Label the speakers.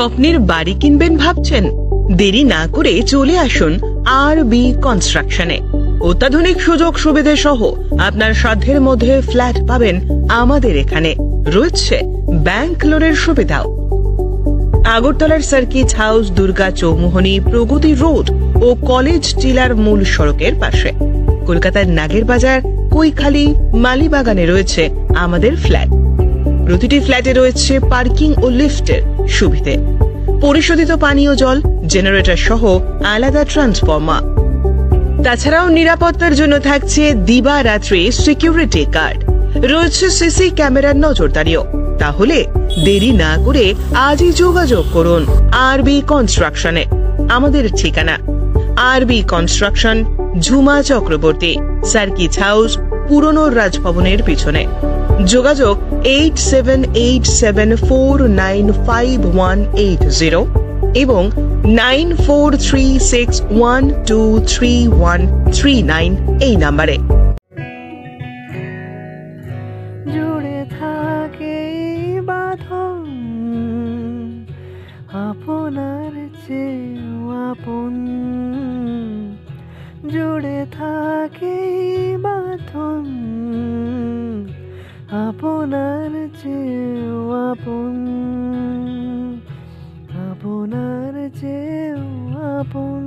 Speaker 1: স্বপ্নের বাড়ি কিনবেন ভাবছেন? দেরি না করে চলে আসুন আরবি কনস্ট্রাকশনে। অত্যাধুনিক সুযোগ সুবিধে সহ আপনার সাধ্যের মধ্যে ফ্ল্যাট পাবেন আমাদের এখানে। রয়েছে ব্যাংক লোনের সুবিধাও। আগরতলার সার্কিট হাউস, দুর্গা চৌমুহনী, প্রগতি রোড ও কলেজ টিলার মূল সড়কের পাশে। কলকাতার নাগের বাজার, কৈখালি, মালিবাগানে রয়েছে আমাদের ফ্ল্যাট। প্রতিটি ফ্ল্যাটে রয়েছে পার্কিং ও লিফটের সুবিধে, পরিশোধিত পানীয় জল, জেনারেটর সহ আলাদা ট্রান্সফরমার। তাছাড়াও নিরাপত্তার জন্য থাকছে দিবারাত্রি সিকিউরিটি গার্ড, রয়েছে সিসি ক্যামেরার নজরদারিও। তাহলে দেরি না করে আজই যোগাযোগ করুন আরবি কনস্ট্রাকশনে। আমাদের ঠিকানা আরবি construction, Jhuma Chakraborty, circuit house, পুরনো রাজভবনের পিছনে। যোগাযোগ 8787495180 এবং 9436123139 এই নাম্বারে।
Speaker 2: জুড়ে থাকে বাঁধন আপনার চেয়েও আপন, জুড়ে থাকে বাঁধন আপনার চেয়েও আপন, আপনার চেয়েও আপন।